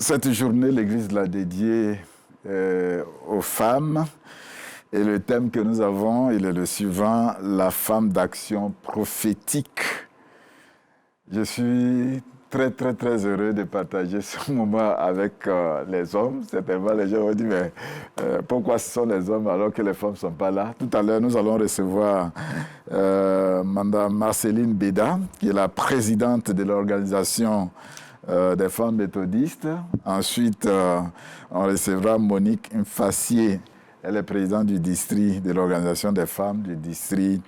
Cette journée, l'Église l'a dédiée aux femmes. Et le thème que nous avons, il est le suivant, la femme d'action prophétique. Je suis très, très, très heureux de partager ce moment avec les hommes. Certainement, les gens vont dire, mais pourquoi ce sont les hommes alors que les femmes ne sont pas là? Tout à l'heure, nous allons recevoir Mme Marceline Béda, qui est la présidente de l'organisation des femmes méthodistes. Ensuite, on recevra Monique Mfassier. Elle est présidente du district de l'organisation des femmes du district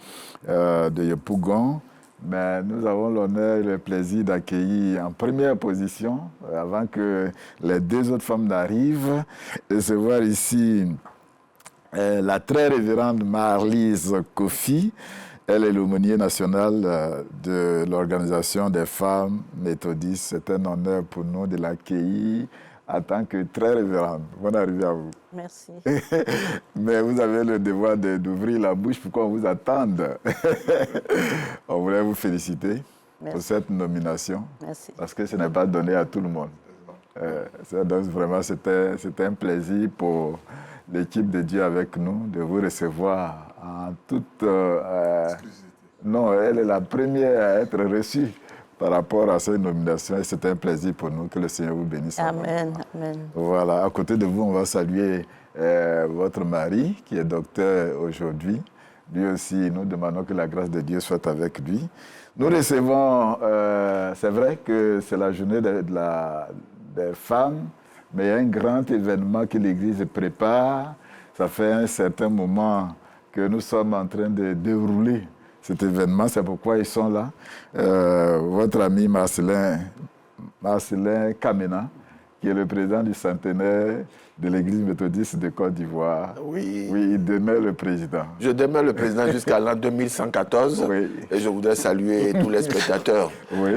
de Yopougon. Mais nous avons l'honneur et le plaisir d'accueillir en première position, avant que les deux autres femmes n'arrivent, recevoir ici la très révérende Marlise Kofi. Elle est l'aumônier national de l'organisation des femmes méthodistes. C'est un honneur pour nous de l'accueillir en tant que très révérende. Bonne arrivée à vous. Merci. Mais vous avez le devoir d'ouvrir la bouche pour qu'on vous attende. On voulait vous féliciter pour cette nomination. Merci. Parce que ce n'est pas donné à tout le monde. Donc vraiment, c'était un plaisir pour l'équipe de Dieu avec nous de vous recevoir en toute... non, elle est la première à être reçue par rapport à cette nomination et c'est un plaisir pour nous. Que le Seigneur vous bénisse. Amen. Amen. Voilà, à côté de vous, on va saluer votre mari qui est docteur aujourd'hui. Lui aussi, nous demandons que la grâce de Dieu soit avec lui. Nous recevons, c'est vrai que c'est la journée des femmes, mais il y a un grand événement que l'Église prépare. Ça fait un certain moment que nous sommes en train de dérouler cet événement. C'est pourquoi ils sont là. Votre ami Marcelin Kamena, qui est le président du centenaire de l'Église méthodiste de Côte d'Ivoire. Oui. Oui, il demeure le président. Je demeure le président jusqu'à l'an 2114. Oui. Et je voudrais saluer tous les spectateurs. Oui.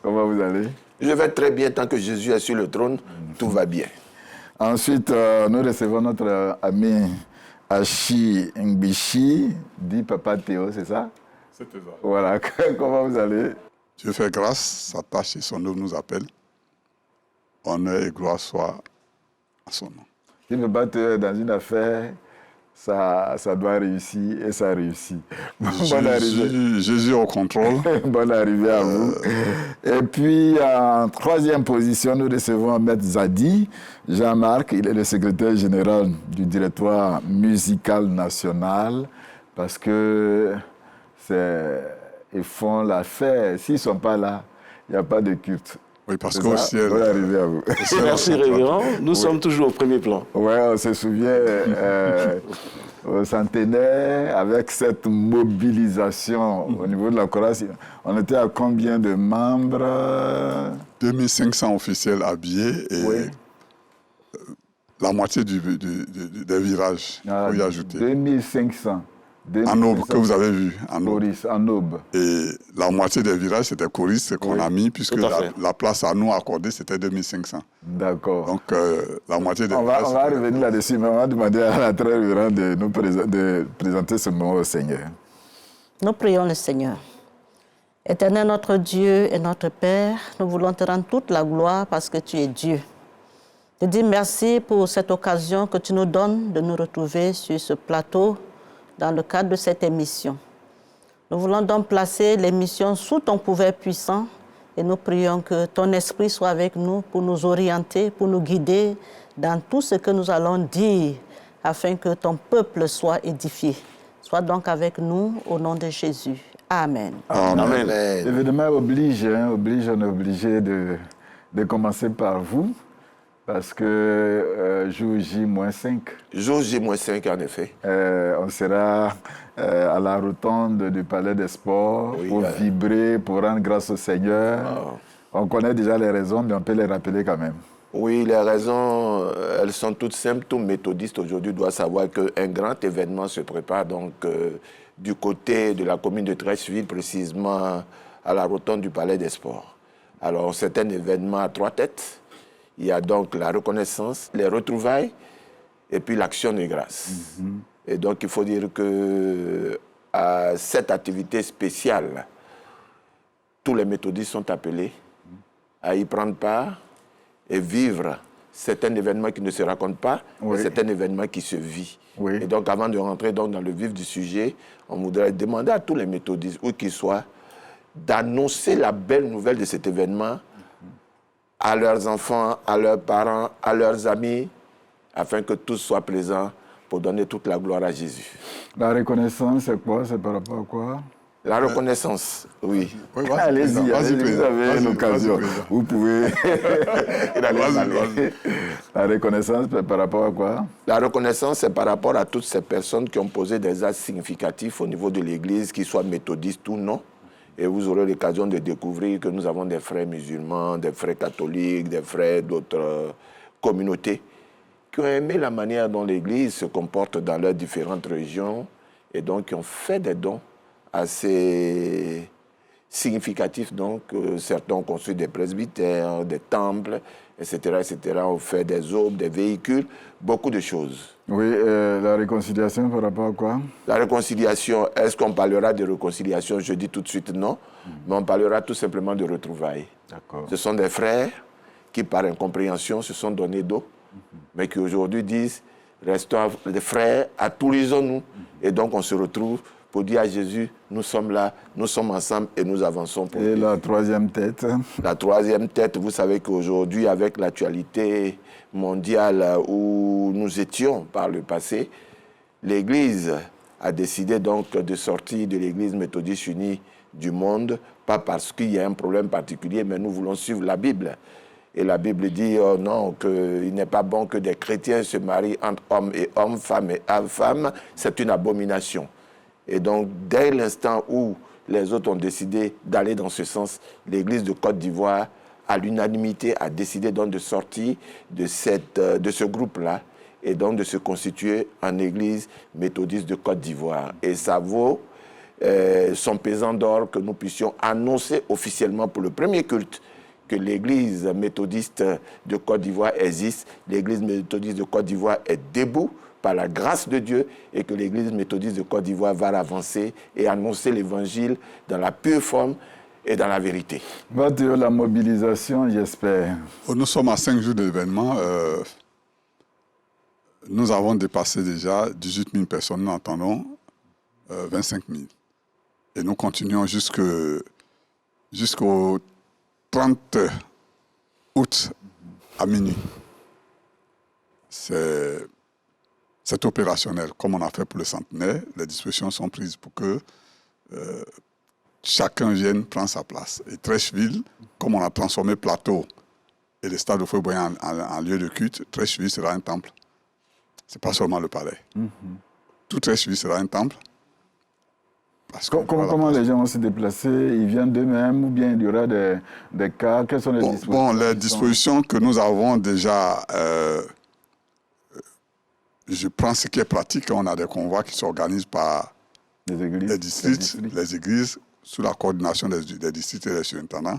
Comment vous allez? Je vais très bien tant que Jésus est sur le trône. Tout va bien. Ensuite, nous recevons notre ami Achi Ngbichi, dit Papa Théo, c'est ça? C'est ça. Voilà. Comment vous allez? Dieu fait grâce, sa tâche et son œuvre nous appellent. Honneur et gloire soient à son nom. Si Papa Théo est dans une affaire, ça doit réussir et ça réussit. Bonne arrivée. Jésus au contrôle. Bonne arrivée à vous. Et puis, en troisième position, nous recevons Maître Zadi Jean-Marc. Il est le secrétaire général du directoire musical national parce que ils font l'affaire. S'ils ne sont pas là, il n'y a pas de culte. Oui, parce qu'au ciel... Bonne arrivée à vous. Merci, révérend. Nous sommes toujours au premier plan. Oui, on se souvient au centenaire, avec cette mobilisation au niveau de la chorale. On était à combien de membres? 2500 officiels habillés et oui. La moitié des virages, Ah, faut y ajouter. 2500. En aube, que vous avez vu. En aube. En aube. Et la moitié des virages, c'était choristes qu'on a mis, puisque la place à nous accordée, c'était 2500. D'accord. Donc, la moitié des on virages... va revenir là-dessus, mais on va demander à la très révérende de présenter ce moment au Seigneur. Nous prions le Seigneur. Éternel notre Dieu et notre Père, nous voulons te rendre toute la gloire parce que tu es Dieu. Te dire merci pour cette occasion que tu nous donnes de nous retrouver sur ce plateau dans le cadre de cette émission. Nous voulons donc placer l'émission sous ton pouvoir puissant et nous prions que ton esprit soit avec nous pour nous orienter, pour nous guider dans tout ce que nous allons dire afin que ton peuple soit édifié. Sois donc avec nous au nom de Jésus. Amen. Amen. Évidemment, on est obligé de commencer par vous. Parce que jour J-5. Jour J-5, en effet. On sera à la rotonde du Palais des Sports pour vibrer, pour rendre grâce au Seigneur. On connaît déjà les raisons, mais on peut les rappeler quand même. Oui, les raisons, elles sont toutes simples. Tout méthodiste aujourd'hui doit savoir qu'un grand événement se prépare donc du côté de la commune de Treichville, précisément à la rotonde du Palais des Sports. Alors, c'est un événement à trois têtes. Il y a donc la reconnaissance, les retrouvailles et puis l'action de grâce. Et donc, il faut dire que à cette activité spéciale, tous les méthodistes sont appelés à y prendre part et vivre. C'est un événement qui ne se raconte pas, mais c'est un événement qui se vit. Oui. Et donc, avant de rentrer dans le vif du sujet, on voudrait demander à tous les méthodistes, où qu'ils soient, d'annoncer la belle nouvelle de cet événement à leurs enfants, à leurs parents, à leurs amis, afin que tous soient présents pour donner toute la gloire à Jésus. La reconnaissance, c'est quoi? C'est par rapport à quoi? La reconnaissance, oui. Oui, Allez-y, vous avez l'occasion. Vous pouvez... La reconnaissance, c'est par rapport à quoi? La reconnaissance, c'est par rapport à toutes ces personnes qui ont posé des actes significatifs au niveau de l'Église, qu'ils soient méthodistes ou non. Et vous aurez l'occasion de découvrir que nous avons des frères musulmans, des frères catholiques, des frères d'autres communautés qui ont aimé la manière dont l'Église se comporte dans leurs différentes régions et donc qui ont fait des dons assez significatifs. Donc, certains ont construit des presbytères, des temples, etc., etc., ont fait des aubes, des véhicules, beaucoup de choses. Oui, la réconciliation par rapport à quoi? La réconciliation, est-ce qu'on parlera de réconciliation? Je dis tout de suite non, mais on parlera tout simplement de retrouvailles. D'accord. Ce sont des frères qui, par incompréhension, se sont donnés d'eau, mais qui aujourd'hui disent, restons des frères, actualisons-nous. Et donc on se retrouve pour dire à Jésus, nous sommes là, nous sommes ensemble et nous avançons pour Et lui. la troisième tête? La troisième tête, vous savez qu'aujourd'hui, avec l'actualité mondiale où nous étions par le passé, l'Église a décidé donc de sortir de l'Église méthodiste unie du monde, pas parce qu'il y a un problème particulier, mais nous voulons suivre la Bible. Et la Bible dit, oh non, qu'il n'est pas bon que des chrétiens se marient entre hommes et hommes, femmes et femmes, c'est une abomination. Et donc, dès l'instant où les autres ont décidé d'aller dans ce sens, l'Église de Côte d'Ivoire, à l'unanimité, a décidé donc de sortir de ce groupe-là et donc de se constituer en Église méthodiste de Côte d'Ivoire. Et ça vaut son pesant d'or que nous puissions annoncer officiellement pour le premier culte que l'Église méthodiste de Côte d'Ivoire existe. L'Église méthodiste de Côte d'Ivoire est debout par la grâce de Dieu et que l'Église méthodiste de Côte d'Ivoire va avancer et annoncer l'Évangile dans la pure forme et dans la vérité. La mobilisation, j'espère. Nous sommes à 5 jours de l'événement. Nous avons dépassé déjà 18 000 personnes. Nous entendons 25 000. Et nous continuons jusqu'au 30 août à minuit. C'est opérationnel, comme on a fait pour le centenaire. Les dispositions sont prises pour que chacun vienne prendre sa place. Et Trècheville, comme on a transformé Plateau et le stade de Feu-Boyant en lieu de culte, Trècheville sera un temple. Ce n'est pas seulement le palais. Tout Trècheville sera un temple. Comment les gens vont se déplacer? Ils viennent d'eux-mêmes ou bien il y aura des cas? Quelles sont les dispositions? Les dispositions que nous avons déjà... je prends ce qui est pratique. On a des convois qui s'organisent par les districts, les églises, sous la coordination des districts et des surintendants.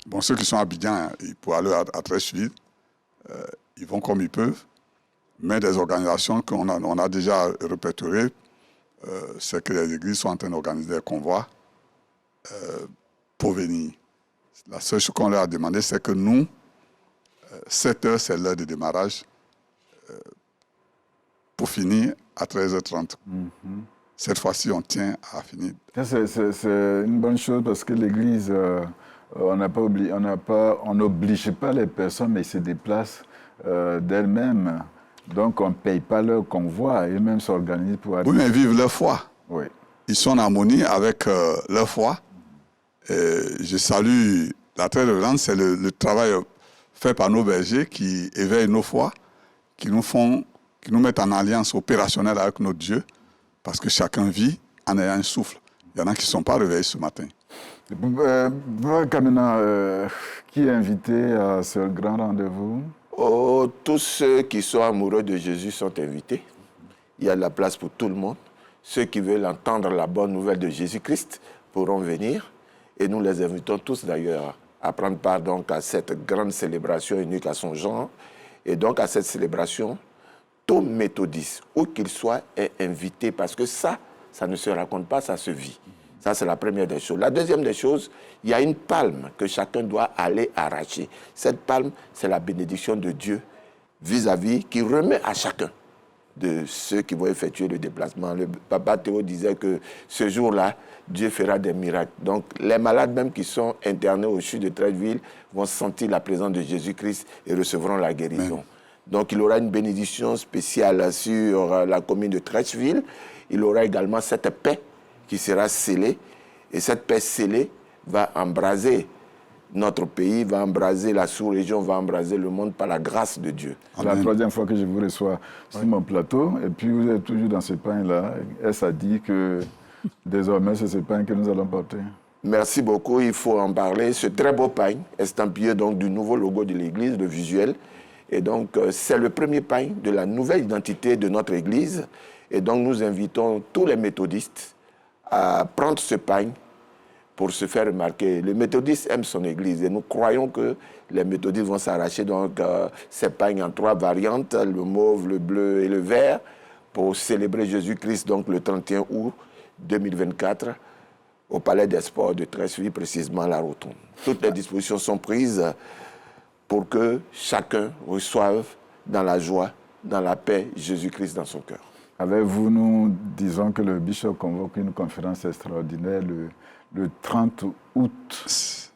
Bon, ceux qui sont à Abidjan, ils pourront aller à Trècheville. Ils vont comme ils peuvent. Mais des organisations qu'on a déjà répertoriées, c'est que les églises sont en train d'organiser des convois pour venir. La seule chose qu'on leur a demandé, c'est que nous, 7 heures, c'est l'heure de démarrage, pour finir à 13h30. Cette fois-ci, on tient à finir. C'est une bonne chose parce que l'Église, on n'oblige pas les personnes, mais ils se déplacent d'elles-mêmes. Donc, on ne paye pas leur convoi. Ils-mêmes s'organisent pour aller... Oui, mais ils vivent leur foi. Oui. Ils sont en harmonie avec leur foi. Et je salue la très révérence, c'est le travail fait par nos bergers qui éveillent nos foi, qui nous mettent en alliance opérationnelle avec notre Dieu, parce que chacun vit en ayant un souffle. Il y en a qui ne sont pas réveillés ce matin. Kamena, qui est invité à ce grand rendez-vous? Oh, tous ceux qui sont amoureux de Jésus sont invités. Il y a de la place pour tout le monde. Ceux qui veulent entendre la bonne nouvelle de Jésus-Christ pourront venir. Et nous les invitons tous d'ailleurs à prendre part donc à cette grande célébration unique à son genre. Et donc à cette célébration, tout méthodiste, où qu'il soit, est invité parce que ça ne se raconte pas, ça se vit. Ça, c'est la première des choses. La deuxième des choses, il y a une palme que chacun doit aller arracher. Cette palme, c'est la bénédiction de Dieu vis-à-vis, qui remet à chacun de ceux qui vont effectuer le déplacement. Le papa Théo disait que ce jour-là, Dieu fera des miracles. Donc, les malades même qui sont internés au CHU de Treichville vont sentir la présence de Jésus-Christ et recevront la guérison. Amen. Donc, il aura une bénédiction spéciale sur la commune de Treichville. Il aura également cette paix qui sera scellée. Et cette paix scellée va embraser notre pays, va embraser la sous-région, va embraser le monde par la grâce de Dieu. C'est la troisième fois que je vous reçois sur mon plateau. Et puis, vous êtes toujours dans ce pain-là. Et ça dit que désormais, c'est ce pain que nous allons porter. Merci beaucoup. Il faut en parler. Ce très beau pain, estampillé donc du nouveau logo de l'Église, le visuel. Et donc, c'est le premier pain de la nouvelle identité de notre Église. Et donc, nous invitons tous les méthodistes à prendre ce pain pour se faire remarquer. Les méthodistes aiment son Église et nous croyons que les méthodistes vont s'arracher donc ces pains en 3 variantes, le mauve, le bleu et le vert, pour célébrer Jésus-Christ donc le 31 août 2024 au Palais des Sports de Treichville, précisément à la Rotonde. Toutes les dispositions sont prises pour que chacun reçoive dans la joie, dans la paix, Jésus-Christ dans son cœur. Avec vous, nous disons que le bishop convoque une conférence extraordinaire le 30 août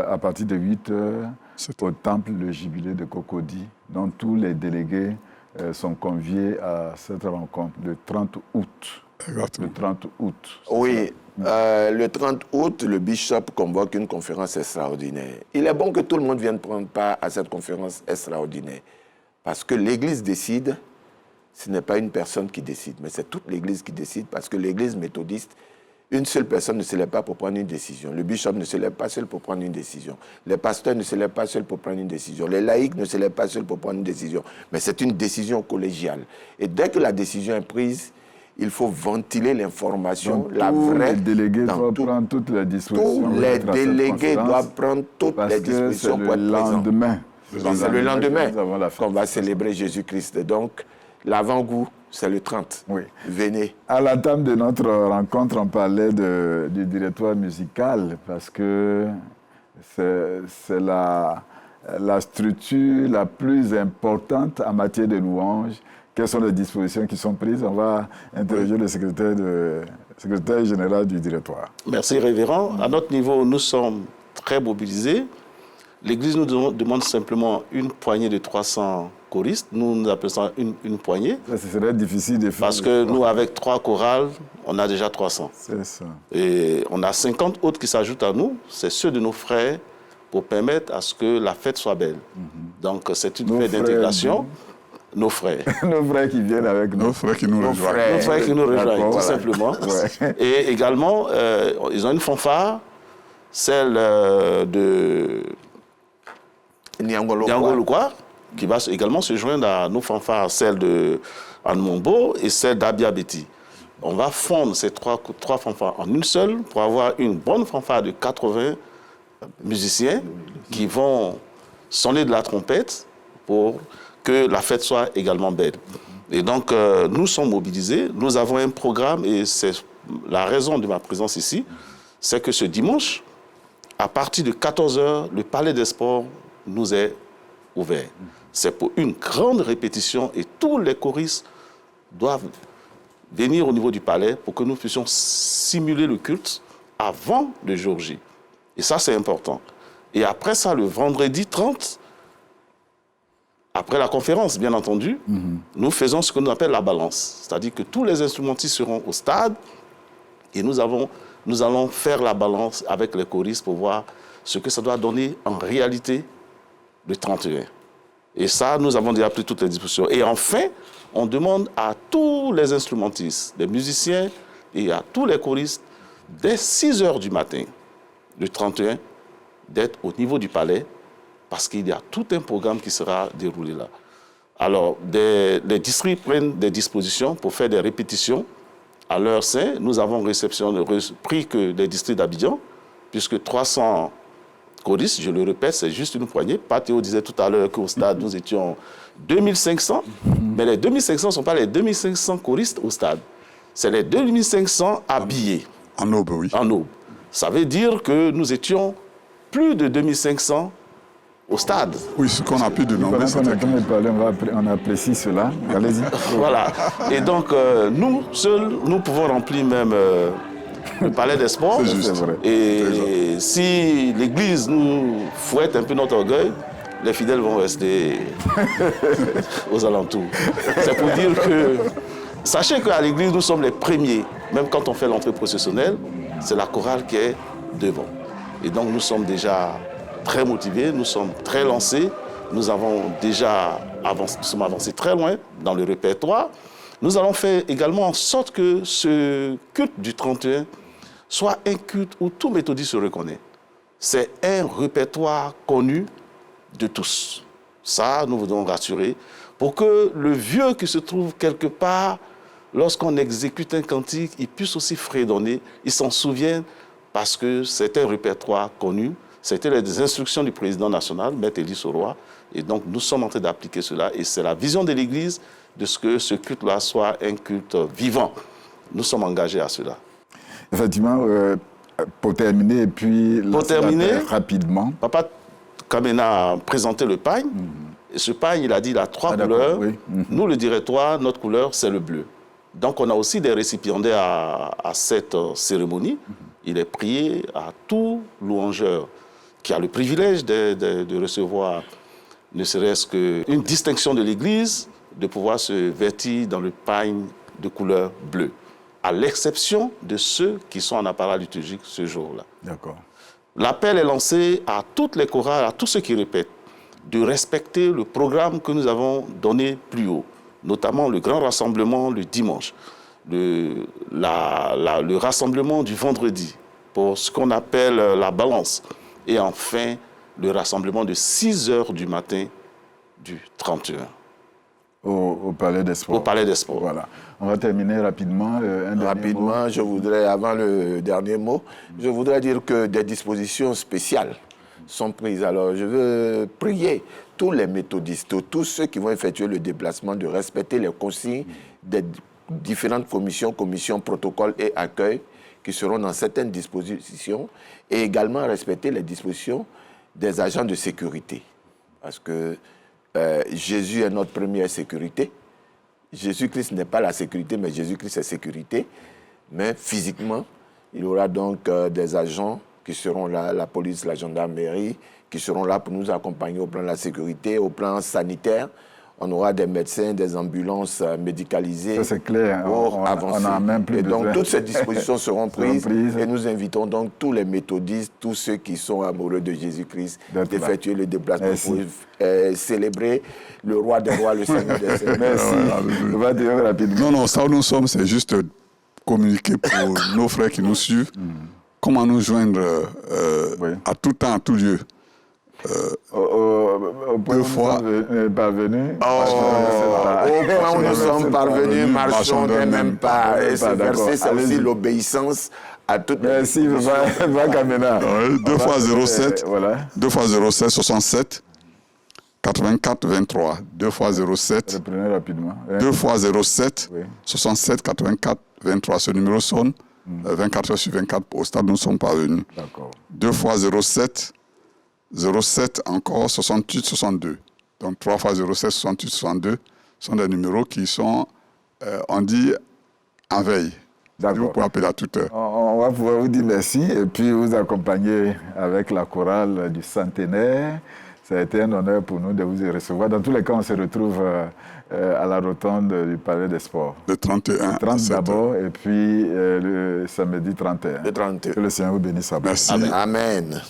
à partir de 8h au temple Le Jubilé de Cocody, dont tous les délégués sont conviés à cette rencontre le 30 août. Exactement. Le 30 août. Oui, le 30 août, le bishop convoque une conférence extraordinaire. Il est bon que tout le monde vienne prendre part à cette conférence extraordinaire. Parce que l'Église décide, ce n'est pas une personne qui décide, mais c'est toute l'Église qui décide, parce que l'Église méthodiste, une seule personne ne se lève pas pour prendre une décision. Le bishop ne se lève pas seul pour prendre une décision. Les pasteurs ne se lèvent pas seuls pour prendre une décision. Les laïcs ne se lèvent pas seuls pour prendre une décision. Mais c'est une décision collégiale. Et dès que la décision est prise, il faut ventiler l'information, la vraie. Les délégués doivent prendre toutes les dispositions. Tous les délégués doivent prendre toutes les dispositions pour être présents. C'est le lendemain qu'on va célébrer Jésus-Christ. Donc, l'avant-goût, c'est le 30. Oui. Venez. À la table de notre rencontre, on parlait du directoire musical parce que c'est la structure la plus importante en matière de louange. Quelles sont les dispositions qui sont prises? On va interroger le secrétaire général du directoire. Merci, révérend. À notre niveau, nous sommes très mobilisés. L'Église nous demande simplement une poignée de 300 choristes. Nous appelons ça une poignée. Ça, ce serait difficile de faire. Parce que nous, avec 3 chorales, on a déjà 300. C'est ça. Et on a 50 autres qui s'ajoutent à nous. C'est ceux de nos frères pour permettre à ce que la fête soit belle. Donc, c'est une fête d'intégration. Nos frères. Nos frères qui viennent avec nous. Nos frères qui nous rejoignent. Nos frères qui nous rejoignent, tout simplement. Ouais. Et également, ils ont une fanfare, celle de Niangolokwa, qui va également se joindre à nos fanfares, celle de Anmombo et celle d'Abiabeti. On va fondre ces trois fanfares en une seule pour avoir une bonne fanfare de 80 musiciens qui vont sonner de la trompette pour que la fête soit également belle. Et donc, nous sommes mobilisés, nous avons un programme et c'est la raison de ma présence ici, c'est que ce dimanche, à partir de 14h, le Palais des Sports nous est ouvert. C'est pour une grande répétition et tous les choristes doivent venir au niveau du palais pour que nous puissions simuler le culte avant le jour J. Et ça, c'est important. Et après ça, le vendredi 30, après la conférence, bien entendu, nous faisons ce que nous appelons la balance. C'est-à-dire que tous les instrumentistes seront au stade et nous allons faire la balance avec les choristes pour voir ce que ça doit donner en réalité le 31. Et ça, nous avons déjà pris toutes les dispositions. Et enfin, on demande à tous les instrumentistes, les musiciens et à tous les choristes, dès 6h du matin, le 31, d'être au niveau du palais, parce qu'il y a tout un programme qui sera déroulé là. Alors, les districts prennent des dispositions pour faire des répétitions à leur sein. Nous avons pris que des districts d'Abidjan, puisque 300 choristes, je le répète, c'est juste une poignée. Pathéo disait tout à l'heure qu'au stade, nous étions 2500, mais les 2500 ne sont pas les 2500 choristes au stade. C'est les 2500 habillés. En aube, oui. En aube. Ça veut dire que nous étions plus de 2500 au stade. Oui, ce qu'on a pu dénommer, Pendant qu'on est en train de parler, on apprécie cela. Allez-y. Voilà. Et donc, nous, seuls, nous pouvons remplir même le palais des sports. C'est juste. C'est vrai. Et si l'Église nous fouette un peu notre orgueil, les fidèles vont rester aux alentours. C'est pour dire que, sachez qu'à l'Église, nous sommes les premiers. Même quand on fait l'entrée processionnelle, c'est la chorale qui est devant. Et donc, nous sommes déjà très motivés, nous sommes très lancés. Nous avons déjà avancé, nous sommes avancés très loin dans le répertoire. Nous allons faire également en sorte que ce culte du 31 soit un culte où tout méthodiste se reconnaît. C'est un répertoire connu de tous. Ça, nous voulons rassurer pour que le vieux qui se trouve quelque part, lorsqu'on exécute un cantique, il puisse aussi fredonner, il s'en souvienne parce que c'est un répertoire connu. C'était les instructions du président national, Maître Élie Soroa. Et donc, nous sommes en train d'appliquer cela. Et c'est la vision de l'Église de ce que ce culte-là soit un culte vivant. Nous sommes engagés à cela. Effectivement, pour terminer, et puis rapidement. Papa Kamena a présenté le pagne. Et ce pagne, il a dit, il a 3 couleurs. Oui. Nous, le directoire, notre couleur, c'est le bleu. Donc, on a aussi des récipiendaires à cette cérémonie. Il est prié à tout louangeur qui a le privilège de recevoir, ne serait-ce qu'une distinction de l'Église, de pouvoir se vêtir dans le pagne de couleur bleue, à l'exception de ceux qui sont en apparat liturgique ce jour-là. D'accord. L'appel est lancé à toutes les chorales, à tous ceux qui répètent, de respecter le programme que nous avons donné plus haut, notamment le grand rassemblement le dimanche, le rassemblement du vendredi, pour ce qu'on appelle la balance, et enfin le rassemblement de 6 heures du matin du 31. Au Palais des Sports. Au Palais des Sports. Voilà. On va terminer rapidement. Rapidement, je voudrais, avant le dernier mot, je voudrais dire que des dispositions spéciales sont prises. Alors, je veux prier tous les méthodistes, tous ceux qui vont effectuer le déplacement, de respecter les consignes des différentes commissions, protocoles et accueil qui seront dans certaines dispositions, et également respecter les dispositions des agents de sécurité. Parce que Jésus est notre première sécurité. Jésus-Christ n'est pas la sécurité, mais Jésus-Christ est sécurité. Mais physiquement, il y aura donc des agents qui seront là, la police, la gendarmerie, qui seront là pour nous accompagner au plan de la sécurité, au plan sanitaire. On aura des médecins, des ambulances médicalisées. Ça, c'est clair. Pour avancer. On a même plus et donc, besoin. toutes ces dispositions seront prises. Et nous invitons donc tous les méthodistes, tous ceux qui sont amoureux de Jésus-Christ, d'effectuer le déplacement pour célébrer le roi des rois, le Seigneur des Seigneurs. Merci. On va dire rapidement. Non, ça où nous sommes, c'est juste communiquer pour nos frères qui nous suivent comment nous joindre à tout temps, à tout lieu. Au point où fois. nous sommes parvenus. Au point où nous sommes parvenus, marchons des mêmes pas. Et ce verset, c'est aussi l'obéissance à toutes les Merci, va Kamena. 2 fois 07, voilà. 2 fois 07, 67, 84, 23. 2 fois 07, Reprenez rapidement. 2 fois 07, Oui. 67, 84, 23. Ce numéro sonne 24 heures sur 24. Au stade, nous sommes parvenus. D'accord. 2 fois 07, 07 encore, 68, 62. Donc 3 fois 07, 68, 62 sont des numéros qui sont, on dit, en veille. Vous pouvez appeler à toute heure. On va pouvoir vous dire merci et puis vous accompagner avec la chorale du centenaire. Ça a été un honneur pour nous de vous y recevoir. Dans tous les cas, on se retrouve à la rotonde du Palais des Sports. Le 31. 30 d'abord et puis le samedi 31. Le 31. Que le Seigneur vous bénisse. Merci. Amen.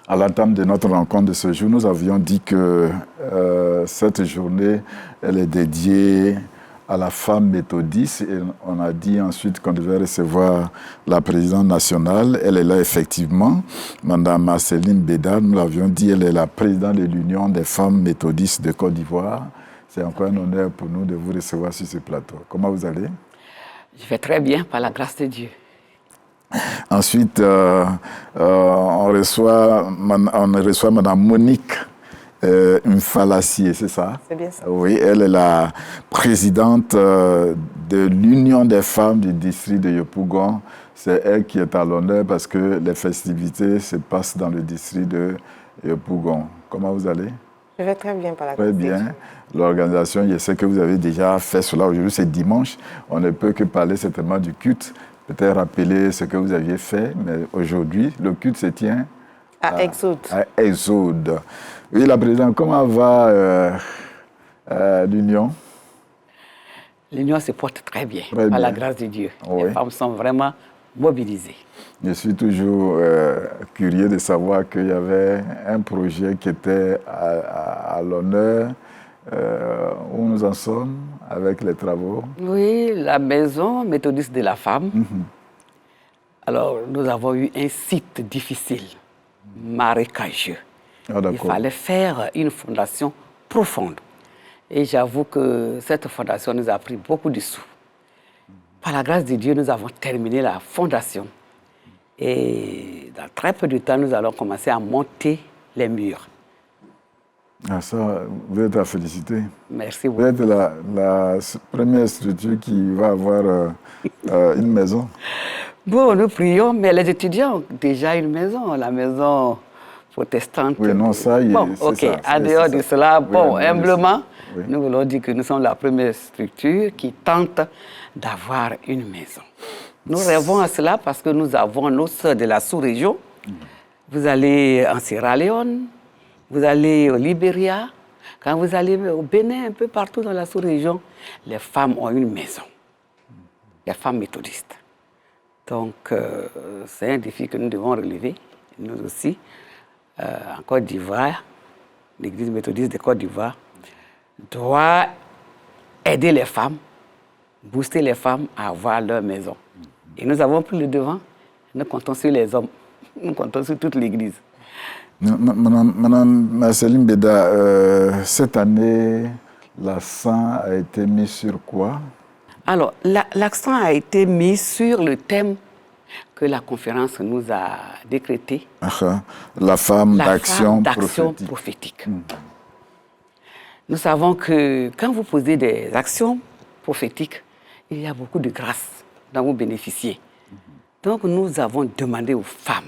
À l'entame de notre rencontre de ce jour, nous avions dit que cette journée, elle est dédiée à la femme méthodiste. Et on a dit ensuite qu'on devait recevoir la présidente nationale. Elle est là effectivement, Mme Marceline Bédard. Nous l'avions dit, elle est la présidente de l'Union des femmes méthodistes de Côte d'Ivoire. C'est encore un honneur pour nous de vous recevoir sur ce plateau. Comment vous allez? Je vais très bien, par la grâce de Dieu. Ensuite, on reçoit Mme Monique Mfalassié, c'est ça? C'est bien ça. Oui, elle est la présidente de l'Union des femmes du district de Yopougon. C'est elle qui est à l'honneur parce que les festivités se passent dans le district de Yopougon. Comment vous allez? Je vais très bien par la Très bien. L'organisation, je sais que vous avez déjà fait cela. Aujourd'hui, c'est dimanche. On ne peut que parler certainement du culte. Peut-être rappeler ce que vous aviez fait. Mais aujourd'hui, le culte se tient à Exode. À Exode. Oui, la présidente, comment va l'Union? L'Union se porte très bien, Très par bien. la grâce de Dieu. Oui. Les femmes sont vraiment mobilisées. Je suis toujours curieux de savoir qu'il y avait un projet qui était à l'honneur. Où nous en sommes avec les travaux? Oui, la maison méthodiste de la femme. Alors, nous avons eu un site difficile, marécageux. Ah, Il fallait faire une fondation profonde. Et j'avoue que cette fondation nous a pris beaucoup de sous. Par la grâce de Dieu, nous avons terminé la fondation. Et dans très peu de temps, nous allons commencer à monter les murs. Ah, ça, vous êtes à féliciter. Merci beaucoup. Vous êtes la première structure qui va avoir une maison. Bon, nous prions, mais les étudiants ont déjà une maison, la maison protestante. Oui, non, ça, bon, ok, ça, en dehors de cela, oui, bon, humblement, oui. nous voulons dire que nous sommes la première structure qui tente d'avoir une maison. Nous rêvons à cela parce que nous avons nos sœurs de la sous-région. Vous allez en Sierra Leone, vous allez au Libéria, quand vous allez au Bénin, un peu partout dans la sous-région, les femmes ont une maison. Les femmes méthodistes. Donc, c'est un défi que nous devons relever, nous aussi. En Côte d'Ivoire, l'Église méthodiste de Côte d'Ivoire doit aider les femmes, booster les femmes à avoir leur maison. Et nous avons pris le devant. Nous comptons sur les hommes. Nous comptons sur toute l'Église. Madame Marceline Bédard, cette année, l'accent a été mis sur quoi? Alors, l'accent a été mis sur le thème que la conférence nous a décrété. La femme La d'action femme prophétique. Nous savons que quand vous posez des actions prophétiques, il y a beaucoup de grâce dont vous bénéficiez. Donc, nous avons demandé aux femmes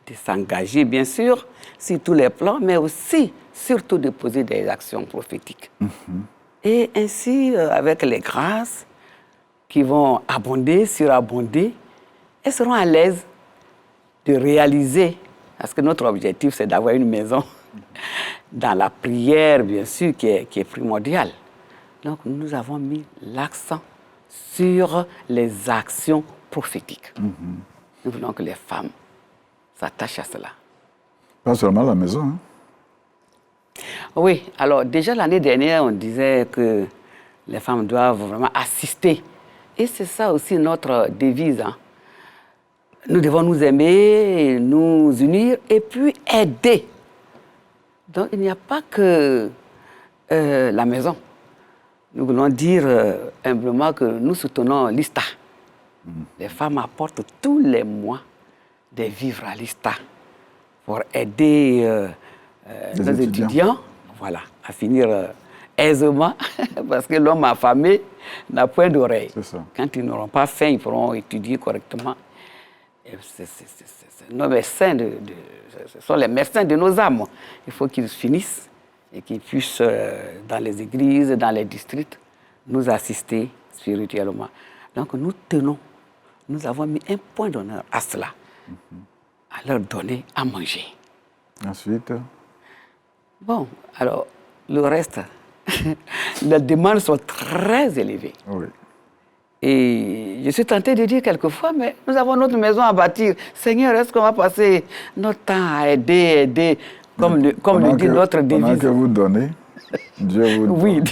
de s'engager, bien sûr, sur tous les plans, mais aussi, surtout, de poser des actions prophétiques. Et ainsi, avec les grâces qui vont abonder, surabonder, elles seront à l'aise de réaliser, parce que notre objectif, c'est d'avoir une maison dans la prière, bien sûr, qui est primordiale. Donc, nous avons mis l'accent sur les actions prophétiques. Nous voulons que les femmes s'attachent à cela. Pas seulement la maison. Hein? Oui, alors déjà l'année dernière, on disait que les femmes doivent vraiment assister. Et c'est ça aussi notre devise. Hein. Nous devons nous aimer, nous unir et puis aider. Donc il n'y a pas que la maison. Nous voulons dire humblement que nous soutenons l'ISTA. Les femmes apportent tous les mois des vivres à l'ISTA pour aider nos étudiants voilà, à finir aisément, parce que l'homme affamé n'a point d'oreille. Quand ils n'auront pas faim, ils pourront étudier correctement. Nos médecins ce sont les médecins de nos âmes. Il faut qu'ils finissent et qu'ils puissent, dans les églises, dans les districts, nous assister spirituellement. Donc nous tenons, nous avons mis un point d'honneur à cela, à leur donner à manger. Ensuite? Bon, alors, le reste, les demandes sont très élevées. Oui. Et je suis tentée de dire quelquefois, mais nous avons notre maison à bâtir. Seigneur, est-ce qu'on va passer notre temps à aider, comme le dit notre devise? Pendant que vous donnez, Dieu vous donne. Oui,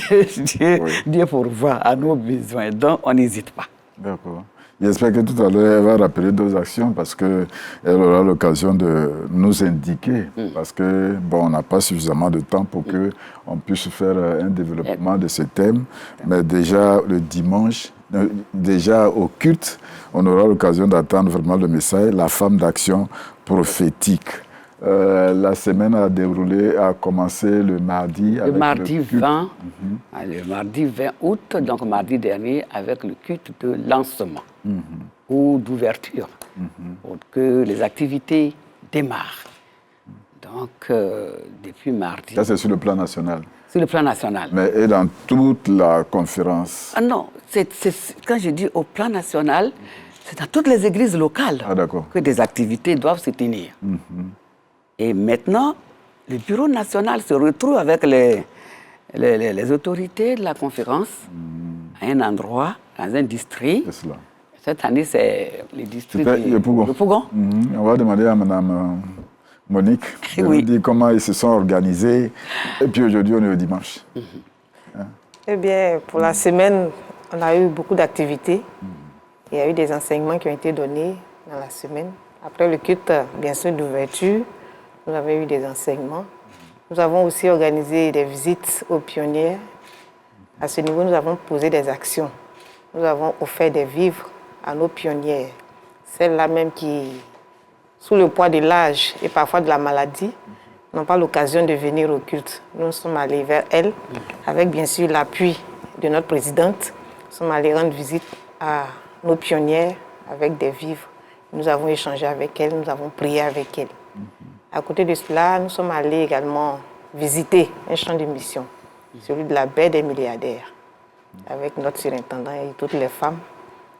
Dieu pourvoit à nos besoins, donc on n'hésite pas. D'accord. J'espère que tout à l'heure, elle va rappeler d'autres actions parce qu'elle aura l'occasion de nous indiquer. Parce que, bon, on n'a pas suffisamment de temps pour qu'on puisse faire un développement de ce thème. Mais déjà, le dimanche, déjà au culte, on aura l'occasion d'attendre vraiment le message, la femme d'action prophétique. La semaine a commencé le mardi. Le mardi 20, le mardi 20 août, donc mardi dernier, avec le culte de lancement ou d'ouverture, pour que les activités démarrent. Donc, depuis mardi. Ça, c'est sur le plan national. Sur le plan national. Mais et dans toute la conférence? Ah non, quand je dis au plan national, c'est dans toutes les églises locales que des activités doivent se tenir. Et maintenant, le bureau national se retrouve avec les autorités de la conférence à un endroit, dans un district. C'est cela. Cette année, c'est le district de Yopougon. On va demander à Mme Monique de nous dire comment ils se sont organisés. Et puis aujourd'hui, on est au dimanche. Eh bien, pour la semaine, on a eu beaucoup d'activités. Il y a eu des enseignements qui ont été donnés dans la semaine. Après le culte, bien sûr, d'ouverture, nous avons eu des enseignements. Nous avons aussi organisé des visites aux pionnières. À ce niveau, nous avons posé des actions. Nous avons offert des vivres à nos pionnières. Celles-là même qui, sous le poids de l'âge et parfois de la maladie, n'ont pas l'occasion de venir au culte. Nous sommes allés vers elles, avec bien sûr l'appui de notre présidente. Nous sommes allés rendre visite à nos pionnières avec des vivres. Nous avons échangé avec elles, nous avons prié avec elles. À côté de cela, nous sommes allés également visiter un champ de mission, celui de la baie des milliardaires, avec notre surintendant et toutes les femmes.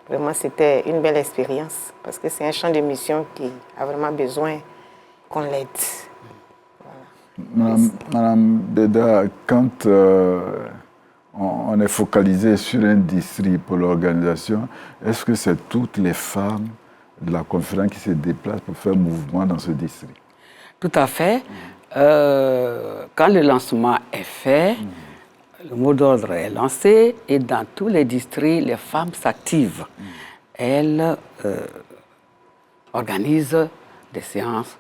Vraiment, c'était une belle expérience parce que c'est un champ de mission qui a vraiment besoin qu'on l'aide. Voilà. Madame Beda, quand on est focalisé sur un district pour l'organisation, est-ce que c'est toutes les femmes de la conférence qui se déplacent pour faire mouvement dans ce district? Tout à fait. Quand le lancement est fait, le mot d'ordre est lancé et dans tous les districts, les femmes s'activent. Elles organisent des séances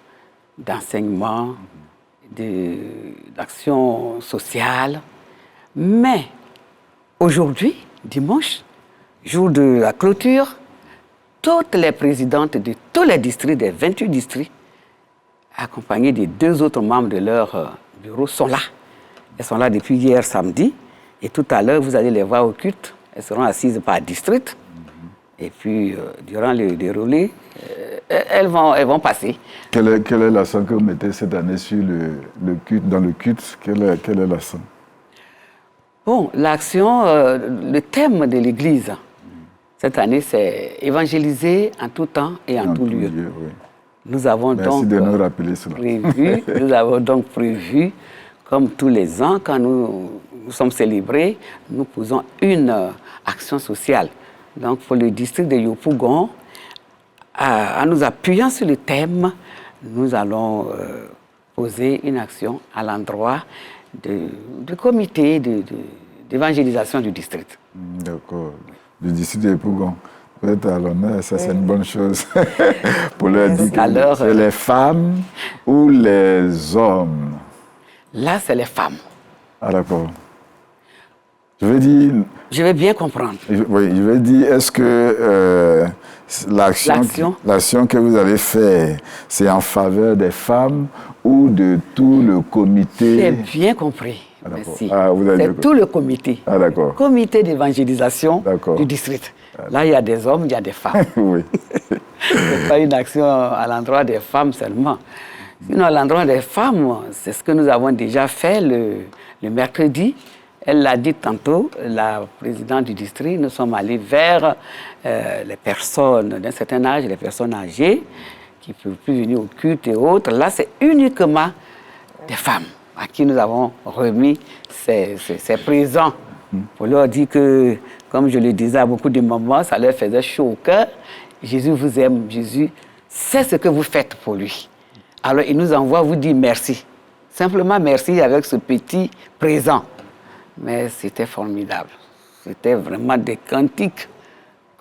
d'enseignement, d'action sociale. Mais aujourd'hui, dimanche, jour de la clôture, toutes les présidentes de tous les districts, des 28 districts, accompagnées des 2 autres membres de leur bureau, sont là. Elles sont là depuis hier samedi. Et tout à l'heure, vous allez les voir au culte. Elles seront assises par district. Et puis, durant le déroulé, elles vont passer. Quel est l'accent que vous mettez cette année sur le culte, dans le culte? Quel est l'accent? Bon, l'action, le thème de l'Église, cette année, c'est évangéliser en tout temps et en tout lieu. Oui. Nous avons Merci de nous rappeler cela. Nous avons donc prévu, comme tous les ans, quand nous sommes célébrés, nous posons une action sociale. Donc, pour le district de Yopougon, en nous appuyant sur le thème, nous allons poser une action à l'endroit du comité d'évangélisation du district. D'accord. Du district de Yopougon. Vous êtes à l'honneur, ça c'est une bonne chose. Pour leur dire que c'est les femmes ou les hommes? Là, c'est les femmes. Ah d'accord. Je veux dire... Je vais bien comprendre. Oui, je veux dire, est-ce que l'action que vous avez faite, c'est en faveur des femmes ou de tout le comité? J'ai bien compris. Ah, merci. Ah, c'est tout le comité. Ah d'accord. Comité d'évangélisation du district. Là, il y a des hommes, il y a des femmes. Oui. Ce n'est pas une action à l'endroit des femmes seulement. Sinon, à l'endroit des femmes, c'est ce que nous avons déjà fait le mercredi. Elle l'a dit tantôt, la présidente du district, nous sommes allés vers les personnes d'un certain âge, les personnes âgées, qui ne peuvent plus venir au culte et autres. Là, c'est uniquement des femmes à qui nous avons remis ces présents pour leur dire que, comme je le disais à beaucoup de mamans, ça leur faisait chaud au cœur. Jésus vous aime, Jésus sait ce que vous faites pour lui. Alors, il nous envoie vous dire merci. Simplement merci avec ce petit présent. Mais c'était formidable. C'était vraiment des cantiques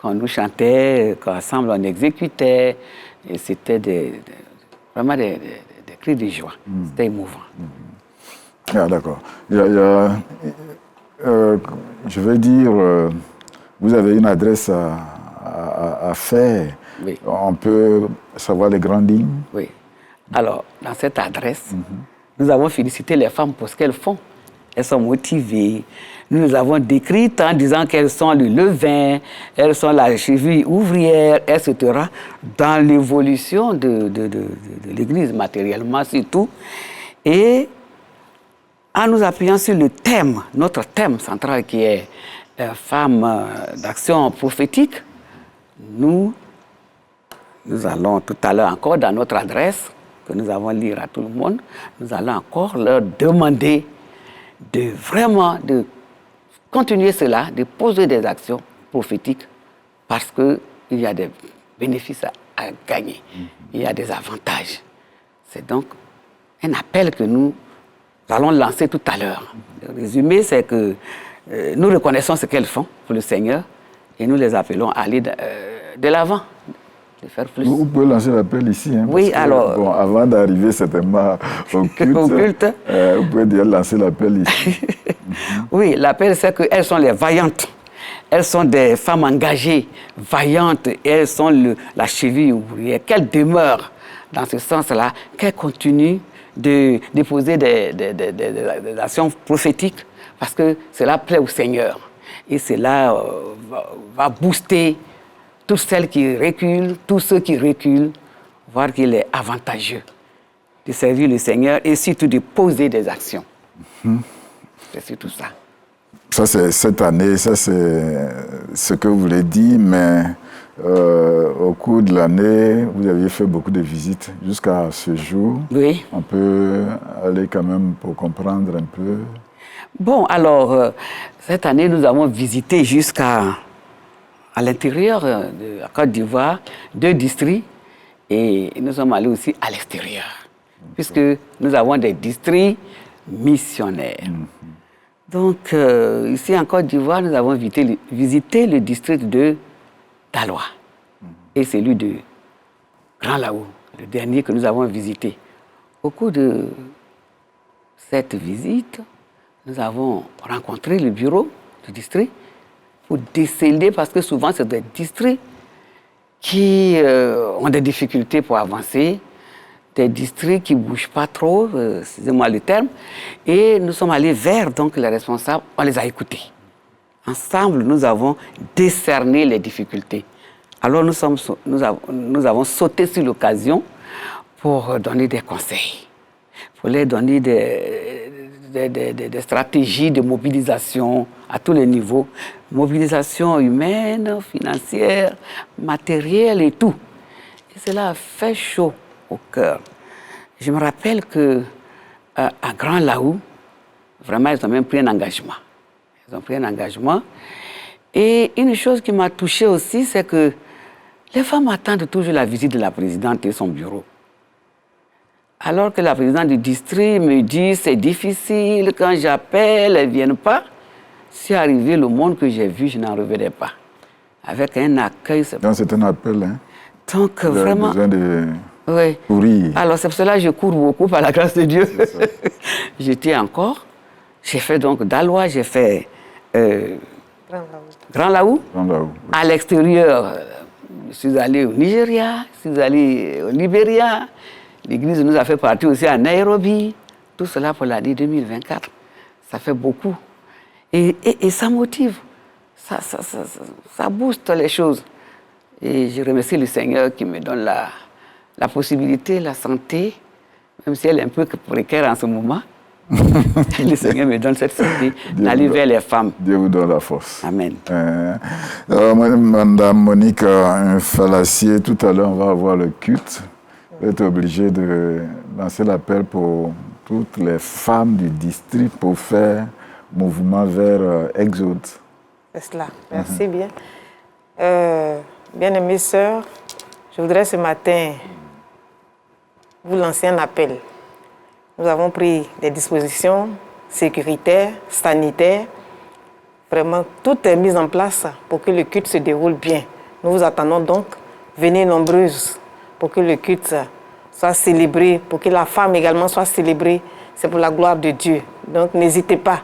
qu'on nous chantait, qu'ensemble on exécutait. Et c'était vraiment des cris de joie. C'était émouvant. Ah, d'accord. Je veux dire, vous avez une adresse à faire. Oui. On peut savoir les grandes lignes? Oui. Alors, dans cette adresse, nous avons félicité les femmes pour ce qu'elles font. Elles sont motivées. Nous les avons décrites en disant qu'elles sont le levain, elles sont la cheville ouvrière, etc. Dans l'évolution de l'Église, matériellement surtout. Et en nous appuyant sur le thème, notre thème central qui est Femmes d'action prophétique, nous allons tout à l'heure encore dans notre adresse, que nous allons lire à tout le monde, nous allons encore leur demander de vraiment de continuer cela, de poser des actions prophétiques parce qu'il y a des bénéfices à gagner, il y a des avantages. C'est donc un appel que nous allons lancer tout à l'heure. Le résumé, c'est que nous reconnaissons ce qu'elles font pour le Seigneur et nous les appelons à aller de l'avant. De faire plus. Vous pouvez lancer l'appel ici. Hein, oui, alors. Bon, avant d'arriver certainement au culte, vous pouvez déjà lancer l'appel ici. Oui, l'appel, c'est qu'elles sont les vaillantes. Elles sont des femmes engagées, vaillantes, et elles sont la cheville ouvrière. Qu'elles demeurent dans ce sens-là, qu'elles continuent de déposer des actions prophétiques, parce que cela plaît au Seigneur. Et cela va booster toutes celles qui reculent, tous ceux qui reculent, voir qu'il est avantageux de servir le Seigneur et surtout de poser des actions. C'est surtout ça. Ça, c'est cette année, ça, c'est ce que vous l'avez dit, mais au cours de l'année, vous aviez fait beaucoup de visites jusqu'à ce jour. Oui. On peut aller quand même pour comprendre un peu. Bon, alors, cette année, nous avons visité jusqu'à l'intérieur de la Côte d'Ivoire, 2 districts, et nous sommes allés aussi à l'extérieur, puisque nous avons des districts missionnaires. Donc, ici en Côte d'Ivoire, nous avons visité le district de Daloa et celui de Grand Laou, le dernier que nous avons visité. Au cours de cette visite, nous avons rencontré le bureau du district pour déceler, parce que souvent, c'est des districts qui ont des difficultés pour avancer, des districts qui ne bougent pas trop, excusez-moi le terme, et nous sommes allés vers donc, les responsables, on les a écoutés. Ensemble, nous avons décerné les difficultés. Alors, nous avons sauté sur l'occasion pour donner des conseils, pour leur donner des stratégies de mobilisation à tous les niveaux, mobilisation humaine, financière, matérielle et tout. Et cela a fait chaud au cœur. Je me rappelle qu'à Grand Laou, vraiment, ils ont même pris un engagement. Ils ont pris un engagement. Et une chose qui m'a touchée aussi, c'est que les femmes attendent toujours la visite de la présidente et son bureau. Alors que la présidente du district me dit c'est difficile, quand j'appelle, elles ne viennent pas. Si arrivé le monde que j'ai vu, je n'en revenais pas. Avec un accueil. Donc c'est un appel, hein? Donc vraiment. Besoin de oui. courir. Alors c'est pour cela que je cours beaucoup par la grâce de Dieu. J'étais encore. J'ai fait donc Daloa, j'ai fait Grand Laou. À l'extérieur, je suis allé au Nigeria, je suis allé au Libéria. L'Église nous a fait partie aussi à Nairobi. Tout cela pour l'année 2024. Ça fait beaucoup. Et ça motive. Ça booste les choses. Et je remercie le Seigneur qui me donne la possibilité, la santé, même si elle est un peu précaire en ce moment. Le Seigneur me donne cette santé d'aller vers les femmes. Dieu vous donne la force. Amen. Madame Monique Fallacier, tout à l'heure, on va avoir le culte. Vous êtes obligé de lancer l'appel pour toutes les femmes du district pour faire mouvement vers Exode. C'est cela. Merci bien. Bien-aimées sœurs, je voudrais ce matin vous lancer un appel. Nous avons pris des dispositions sécuritaires, sanitaires. Vraiment, tout est mis en place pour que le culte se déroule bien. Nous vous attendons donc. Venez nombreuses pour que le culte soit célébré, pour que la femme également soit célébrée. C'est pour la gloire de Dieu. Donc n'hésitez pas.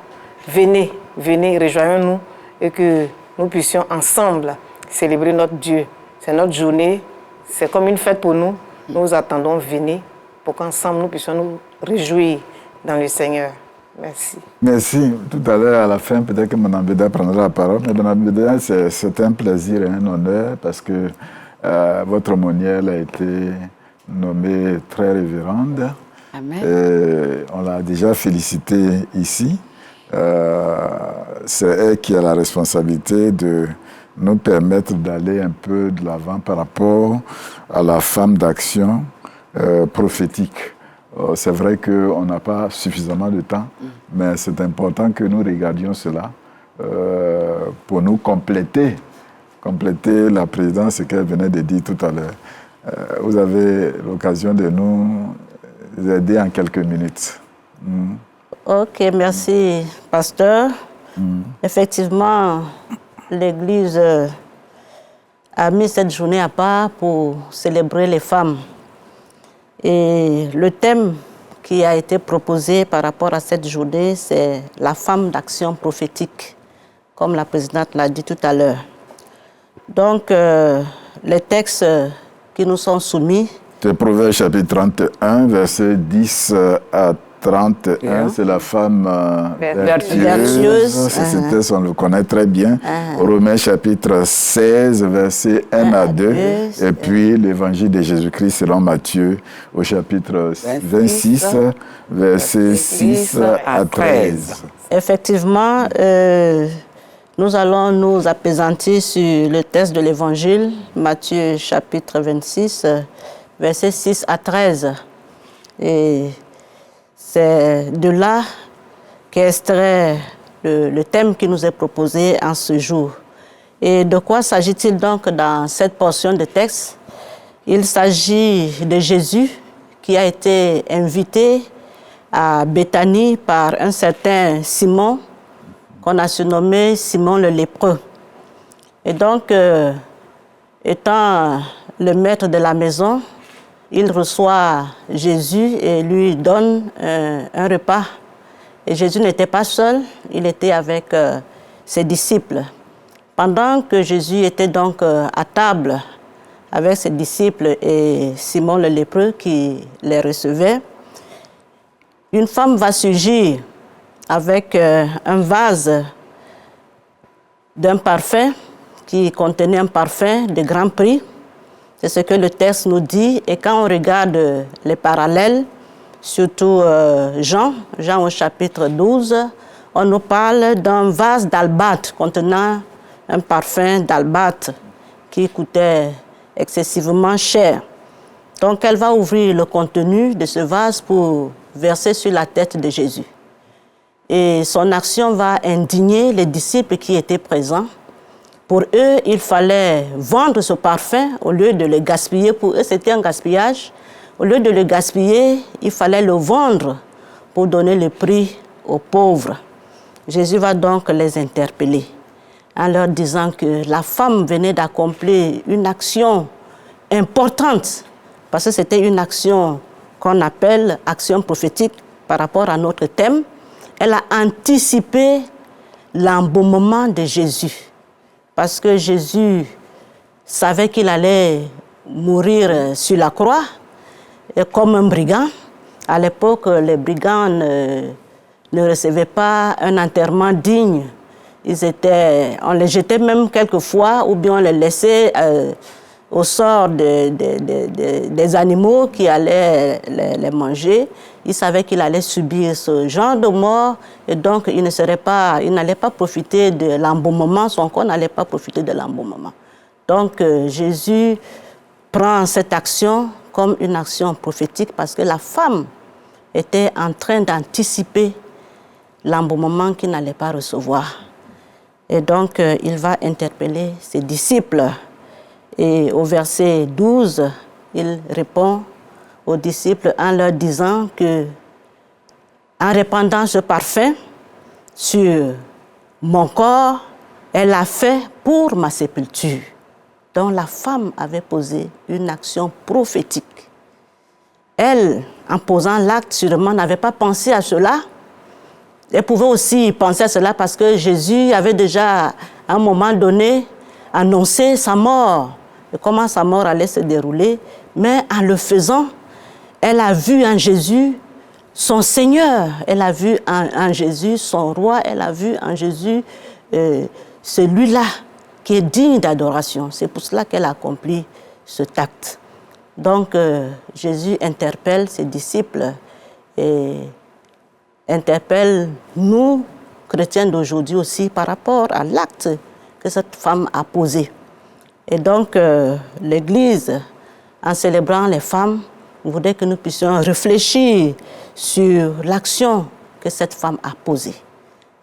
Venez, venez, rejoignons-nous et que nous puissions ensemble célébrer notre Dieu. C'est notre journée, c'est comme une fête pour nous. Nous vous attendons, venez, pour qu'ensemble nous puissions nous réjouir dans le Seigneur. Merci. Merci. Tout à l'heure, à la fin, peut-être que Mme Béda prendra la parole. Mais Mme Béda, c'est un plaisir et un honneur parce que votre aumônière a été nommée très révérende. Amen. Et on l'a déjà félicitée ici. C'est elle qui a la responsabilité de nous permettre d'aller un peu de l'avant par rapport à la femme d'action prophétique. C'est vrai qu'on n'a pas suffisamment de temps, mais c'est important que nous regardions cela pour nous compléter la présidence, ce qu'elle venait de dire tout à l'heure. Vous avez l'occasion de nous aider en quelques minutes. Ok, merci, pasteur. Effectivement, l'Église a mis cette journée à part pour célébrer les femmes. Et le thème qui a été proposé par rapport à cette journée, c'est la femme d'action prophétique, comme la présidente l'a dit tout à l'heure. Donc, les textes qui nous sont soumis... C'est Proverbe chapitre 31, versets 10 à 31, c'est la femme vertueuse. Ce texte, on le connaît très bien. Romains chapitre 16, versets 1 à 2. Et puis l'évangile de Jésus-Christ selon Matthieu au chapitre 26, versets 6 à 13. Effectivement, nous allons nous appesantir sur le texte de l'évangile, Matthieu chapitre 26, versets 6 à 13. Et c'est de là qu'est extrait le thème qui nous est proposé en ce jour. Et de quoi s'agit-il donc dans cette portion de texte? Il s'agit de Jésus qui a été invité à Béthanie par un certain Simon, qu'on a surnommé Simon le lépreux. Et donc, étant le maître de la maison, il reçoit Jésus et lui donne un repas. Et Jésus n'était pas seul, il était avec ses disciples. Pendant que Jésus était donc à table avec ses disciples et Simon le lépreux qui les recevait, une femme va surgir avec un vase d'un parfum qui contenait un parfum de grand prix. C'est ce que le texte nous dit. Et quand on regarde les parallèles, surtout Jean au chapitre 12, on nous parle d'un vase d'albâtre contenant un parfum d'albâtre qui coûtait excessivement cher. Donc elle va ouvrir le contenu de ce vase pour verser sur la tête de Jésus. Et son action va indigner les disciples qui étaient présents. Pour eux, il fallait vendre ce parfum au lieu de le gaspiller. Pour eux, c'était un gaspillage. Au lieu de le gaspiller, il fallait le vendre pour donner le prix aux pauvres. Jésus va donc les interpeller en leur disant que la femme venait d'accomplir une action importante, parce que c'était une action qu'on appelle action prophétique par rapport à notre thème. Elle a anticipé l'embaumement de Jésus. Parce que Jésus savait qu'il allait mourir sur la croix comme un brigand. À l'époque, les brigands ne recevaient pas un enterrement digne. On les jetait même quelquefois, ou bien on les laissait au sort des animaux qui allaient les manger. Il savait qu'il allait subir ce genre de mort et donc il n'allait pas profiter de l'embaumement, son corps n'allait pas profiter de l'embaumement. Donc Jésus prend cette action comme une action prophétique parce que la femme était en train d'anticiper l'embaumement qu'il n'allait pas recevoir. Et donc, il va interpeller ses disciples. Et au verset 12, il répond aux disciples en leur disant que, en répandant ce parfum sur mon corps, elle l'a fait pour ma sépulture. Donc, la femme avait posé une action prophétique. Elle, en posant l'acte, sûrement n'avait pas pensé à cela. Elle pouvait aussi penser à cela parce que Jésus avait déjà, à un moment donné, annoncé sa mort et comment sa mort allait se dérouler. Mais en le faisant, elle a vu en Jésus son Seigneur, elle a vu en Jésus son roi, elle a vu en Jésus celui-là qui est digne d'adoration. C'est pour cela qu'elle a accompli cet acte. Donc, Jésus interpelle ses disciples et interpelle nous, chrétiens d'aujourd'hui aussi, par rapport à l'acte que cette femme a posé. Et donc, l'Église, en célébrant les femmes, voudrait que nous puissions réfléchir sur l'action que cette femme a posée.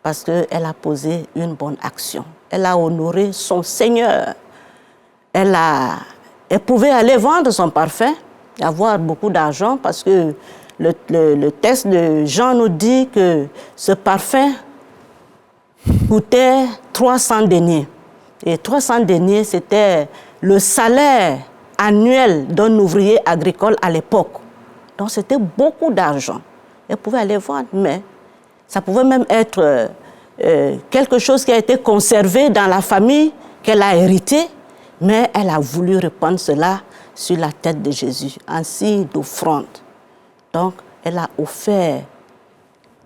Parce qu'elle a posé une bonne action. Elle a honoré son Seigneur. Elle pouvait aller vendre son parfum, avoir beaucoup d'argent, parce que le texte de Jean nous dit que ce parfum coûtait 300 deniers. Et 300 deniers, c'était le salaire annuel d'un ouvrier agricole à l'époque. Donc c'était beaucoup d'argent. Elle pouvait aller vendre, mais ça pouvait même être quelque chose qui a été conservé dans la famille, qu'elle a hérité, mais elle a voulu répandre cela sur la tête de Jésus, en signe d'offrande. Donc, elle a offert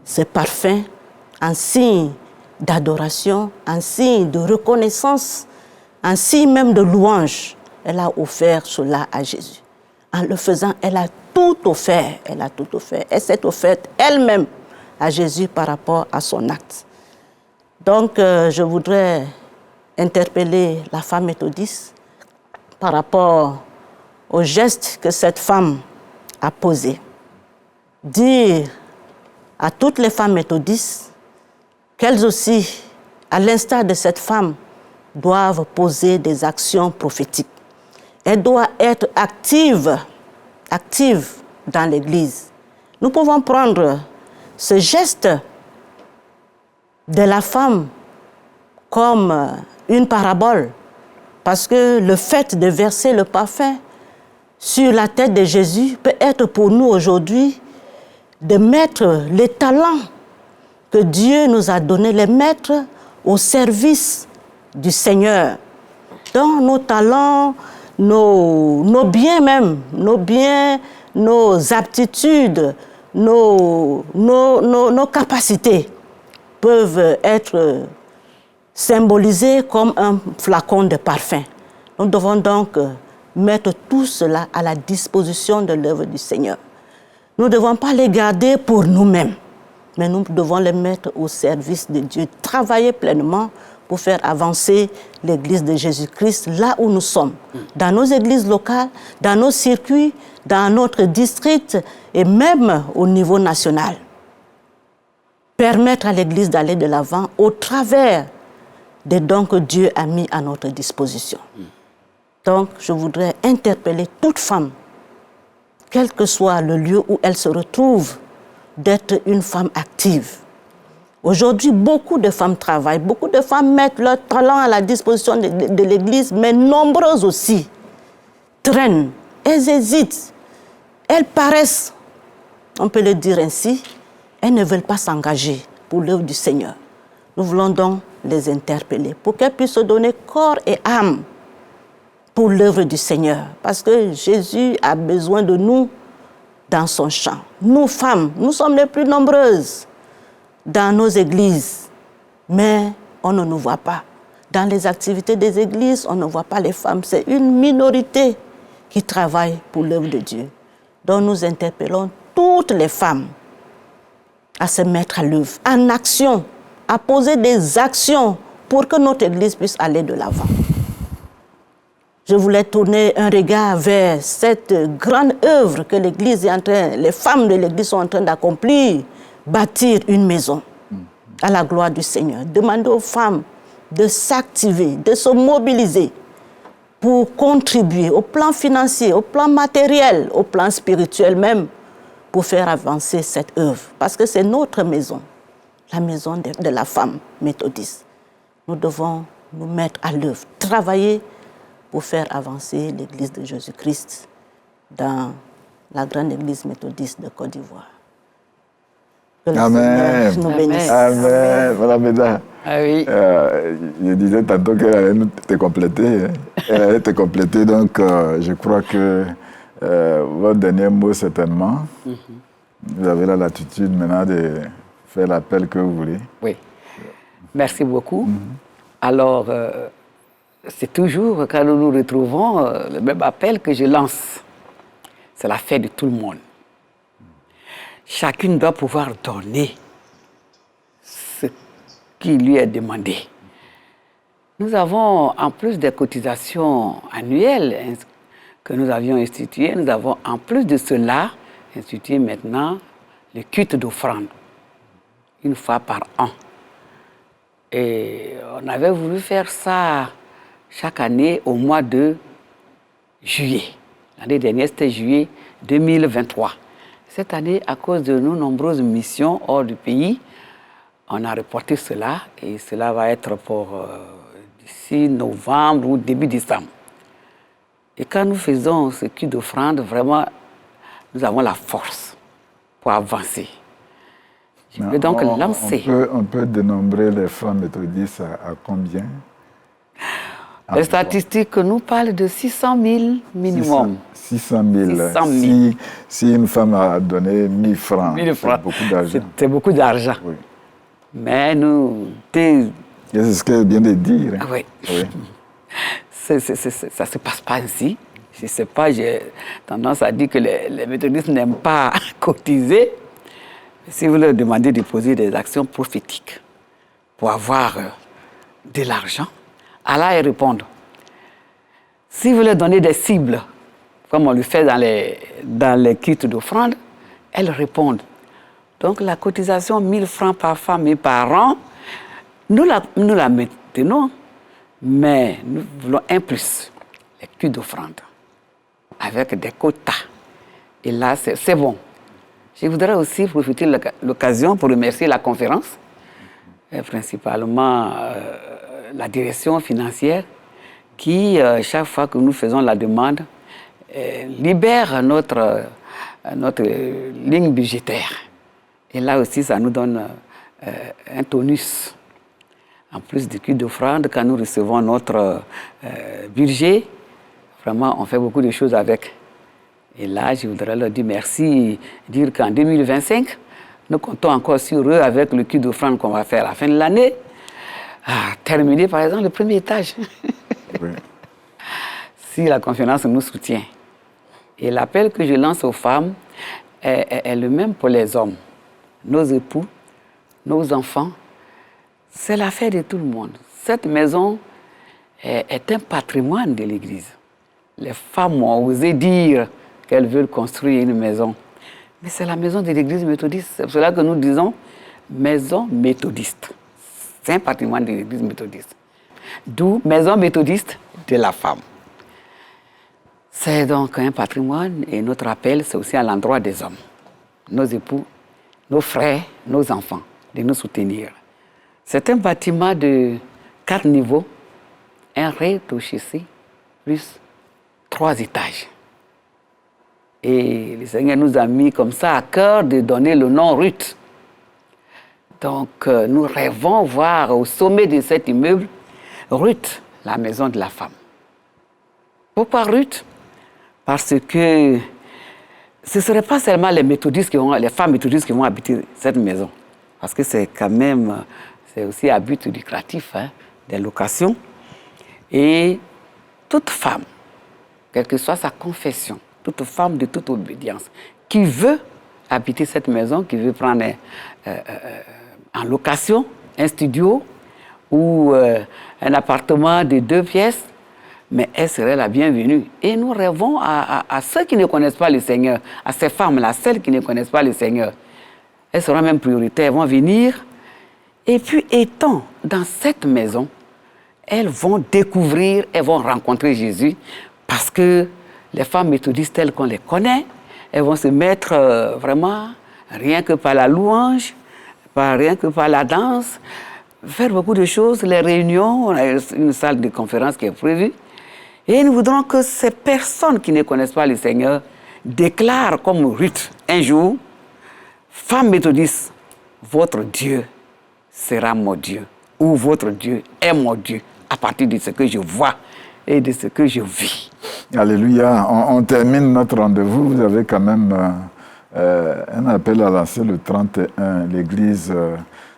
ce parfum en signe d'adoration, en signe de reconnaissance, en signe même de louange. Elle a offert cela à Jésus. En le faisant, elle a tout offert. Elle a tout offert. Elle s'est offerte elle-même à Jésus par rapport à son acte. Donc, je voudrais interpeller la femme méthodiste par rapport au geste que cette femme a posé. Dire à toutes les femmes méthodistes qu'elles aussi, à l'instar de cette femme, doivent poser des actions prophétiques. Elles doivent être actives dans l'Église. Nous pouvons prendre ce geste de la femme comme une parabole, parce que le fait de verser le parfum sur la tête de Jésus peut être pour nous aujourd'hui de mettre les talents que Dieu nous a donnés, les mettre au service du Seigneur. Donc nos talents, nos biens même, nos aptitudes, nos capacités peuvent être symbolisés comme un flacon de parfum. Nous devons donc mettre tout cela à la disposition de l'œuvre du Seigneur. Nous ne devons pas les garder pour nous-mêmes, mais nous devons les mettre au service de Dieu, travailler pleinement pour faire avancer l'Église de Jésus-Christ là où nous sommes, dans nos églises locales, dans nos circuits, dans notre district et même au niveau national. Permettre à l'Église d'aller de l'avant au travers des dons que Dieu a mis à notre disposition. Donc, je voudrais interpeller toute femme, quel que soit le lieu où elle se retrouve, d'être une femme active. Aujourd'hui, beaucoup de femmes travaillent, beaucoup de femmes mettent leur talent à la disposition de l'Église, mais nombreuses aussi traînent, elles hésitent, elles paraissent, on peut le dire ainsi, elles ne veulent pas s'engager pour l'œuvre du Seigneur. Nous voulons donc les interpeller pour qu'elles puissent se donner corps et âme pour l'œuvre du Seigneur. Parce que Jésus a besoin de nous dans son champ. Nous, femmes, nous sommes les plus nombreuses dans nos églises, mais on ne nous voit pas. Dans les activités des églises, on ne voit pas les femmes. C'est une minorité qui travaille pour l'œuvre de Dieu. Donc nous interpellons toutes les femmes à se mettre à l'œuvre, en action, à poser des actions pour que notre Église puisse aller de l'avant. Je voulais tourner un regard vers cette grande œuvre que l'Église est en train, les femmes de l'Église sont en train d'accomplir, bâtir une maison. à la gloire du Seigneur. Demandez aux femmes de s'activer, de se mobiliser pour contribuer au plan financier, au plan matériel, au plan spirituel même, pour faire avancer cette œuvre. Parce que c'est notre maison, la maison de la femme méthodiste. Nous devons nous mettre à l'œuvre, travailler pour faire avancer l'Église de Jésus-Christ dans la grande Église méthodiste de Côte d'Ivoire. Amen. Nous bénisse. Amen. Voilà, mesdames. Ah oui. Je disais tantôt qu'elle allait nous te compléter. Elle allait te compléter, donc je crois que votre dernier mot, certainement, vous avez la latitude maintenant de faire l'appel que vous voulez. Oui. Merci beaucoup. Alors, c'est toujours, quand nous nous retrouvons, le même appel que je lance. C'est l'affaire de tout le monde. Chacune doit pouvoir donner ce qui lui est demandé. Nous avons, en plus des cotisations annuelles que nous avions instituées, nous avons en plus de cela institué maintenant le culte d'offrande, une fois par an. Et on avait voulu faire ça chaque année au mois de juillet. L'année dernière, c'était juillet 2023. Cette année, à cause de nos nombreuses missions hors du pays, on a reporté cela et cela va être pour d'ici novembre ou début décembre. Et quand nous faisons ce culte d'offrande, vraiment, nous avons la force pour avancer. Je vais donc lancer. On peut dénombrer les femmes méthodistes à combien? Les statistiques nous parlent de 600 000 minimum. 600 000. Si une femme a donné 1000 francs, c'est beaucoup d'argent. C'est beaucoup d'argent. Oui. Mais nous... C'est ce qu'elle vient de dire. Hein? Oui. Ça ne se passe pas ainsi. Je ne sais pas, j'ai tendance à dire que les méthodistes n'aiment pas cotiser. Si vous leur demandez de poser des actions prophétiques pour avoir de l'argent, Allah y répond. Si vous leur donnez des cibles, comme on le fait dans les cultes d'offrande, elles répondent. Donc la cotisation 1000 francs par femme et par an, nous la maintenons, mais nous voulons un plus, les cultes d'offrande, avec des quotas. Et là, c'est bon. Je voudrais aussi profiter de l'occasion pour remercier la conférence, et principalement la direction financière, qui, chaque fois que nous faisons la demande, libère notre ligne budgétaire. Et là aussi, ça nous donne un tonus. En plus du culte d'offrande, quand nous recevons notre budget, vraiment, on fait beaucoup de choses avec. Et là, je voudrais leur dire merci, dire qu'en 2025, nous comptons encore sur eux avec le culte d'offrande qu'on va faire à la fin de l'année, à terminer par exemple le premier étage. Oui. Si la conférence nous soutient. Et l'appel que je lance aux femmes est le même pour les hommes. Nos époux, nos enfants, c'est l'affaire de tout le monde. Cette maison est un patrimoine de l'Église. Les femmes ont osé dire qu'elles veulent construire une maison. Mais c'est la maison de l'Église méthodiste. C'est pour cela que nous disons maison méthodiste. C'est un patrimoine de l'Église méthodiste. D'où maison méthodiste de la femme. C'est donc un patrimoine et notre appel, c'est aussi à l'endroit des hommes, nos époux, nos frères, nos enfants, de nous soutenir. C'est un bâtiment de 4 niveaux, un rez-de-chaussée, plus 3 étages. Et le Seigneur nous a mis comme ça à cœur de donner le nom Ruth. Donc, nous rêvons voir au sommet de cet immeuble Ruth, la maison de la femme. Pourquoi Ruth? Parce que ce ne serait pas seulement les femmes méthodistes qui vont habiter cette maison. Parce que c'est quand même, c'est aussi à but lucratif, hein, des locations. Et toute femme, quelle que soit sa confession, toute femme de toute obédience, qui veut habiter cette maison, qui veut prendre en location un studio ou un appartement de 2 pièces, mais elle serait la bienvenue. Et nous rêvons à ceux qui ne connaissent pas le Seigneur, à ces femmes-là, celles qui ne connaissent pas le Seigneur. Elles seront même prioritaires, elles vont venir Et puis, étant dans cette maison, elles vont découvrir, elles vont rencontrer Jésus parce que les femmes méthodistes telles qu'on les connaît, elles vont se mettre vraiment, rien que par la louange, rien que par la danse, faire beaucoup de choses, les réunions, on a une salle de conférence qui est prévue. Et nous voudrons que ces personnes qui ne connaissent pas le Seigneur déclarent comme Ruth un jour, femme méthodiste, votre Dieu sera mon Dieu, ou votre Dieu est mon Dieu, à partir de ce que je vois et de ce que je vis. Alléluia. On termine notre rendez-vous. Vous avez quand même un appel à lancer le 31. L'église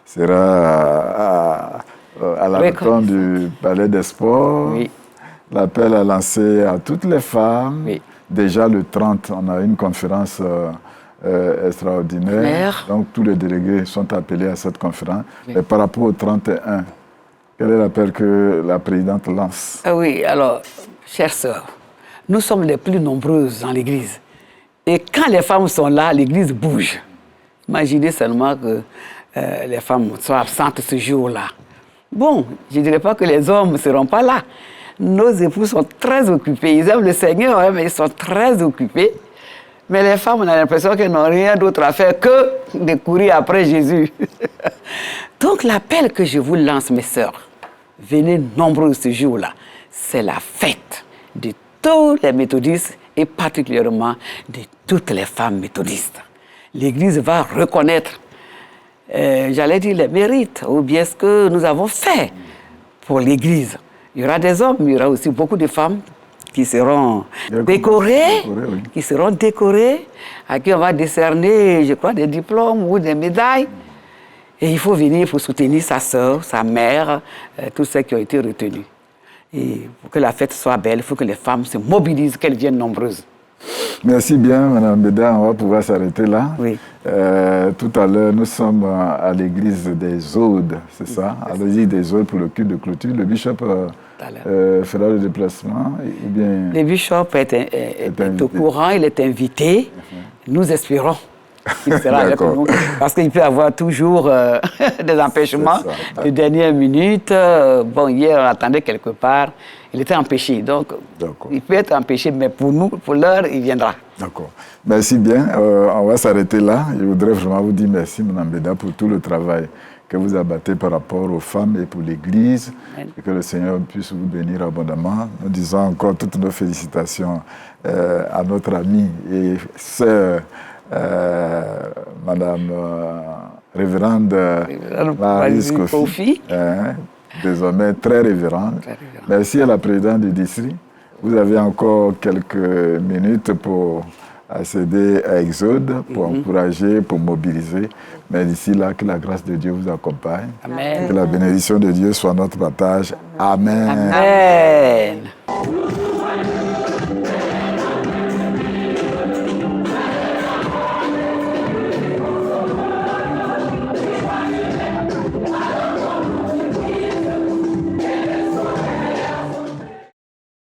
sera à l'entrée du Palais des Sports. Oui. L'appel à lancer à toutes les femmes. Oui. Déjà le 30, on a une conférence extraordinaire. Donc tous les délégués sont appelés à cette conférence. Oui. Et par rapport au 31, quel est l'appel que la présidente lance? Oui, alors, chères sœurs, nous sommes les plus nombreuses dans l'église. Et quand les femmes sont là, l'église bouge. Imaginez seulement que les femmes soient absentes ce jour-là. Bon, je ne dirais pas que les hommes ne seront pas là. Nos époux sont très occupés. Ils aiment le Seigneur, hein, mais ils sont très occupés. Mais les femmes, on a l'impression qu'elles n'ont rien d'autre à faire que de courir après Jésus. Donc l'appel que je vous lance, mes sœurs, venez nombreux ce jour-là. C'est la fête de tous les méthodistes et particulièrement de toutes les femmes méthodistes. L'Église va reconnaître, j'allais dire, les mérites ou bien ce que nous avons fait pour l'Église. Il y aura des hommes, mais il y aura aussi beaucoup de femmes qui seront décorées, à qui on va décerner, je crois, des diplômes ou des médailles. Et il faut venir pour soutenir sa sœur, sa mère, tous ceux qui ont été retenus. Et pour que la fête soit belle, il faut que les femmes se mobilisent, qu'elles viennent nombreuses. Merci bien, Mme Beda. On va pouvoir s'arrêter là. Oui. Tout à l'heure, nous sommes à l'église des Audes, c'est ça? À l'église des Audes pour le culte de clôture. Le bishop fera le déplacement ou bien... Le bishop est au courant, il est invité. Nous espérons qu'il sera avec nous. Parce qu'il peut y avoir toujours des empêchements de dernière minute. Bon, hier, on attendait quelque part. Il était empêché. Donc, il peut être empêché, mais pour nous, pour l'heure, il viendra. D'accord. Merci bien. On va s'arrêter là. Je voudrais vraiment vous dire merci, Mme Beda, pour tout le travail que vous abattez par rapport aux femmes et pour l'Église. Et que le Seigneur puisse vous bénir abondamment. Nous disons encore toutes nos félicitations à notre amie et sœur, Madame Révérende Marie Kofi, désormais très révérende. Merci à la présidente du district. Vous avez encore quelques minutes pour accéder à Exode, pour encourager, pour mobiliser. Mais d'ici là, que la grâce de Dieu vous accompagne. Amen. Que la bénédiction de Dieu soit notre partage. Amen. Amen.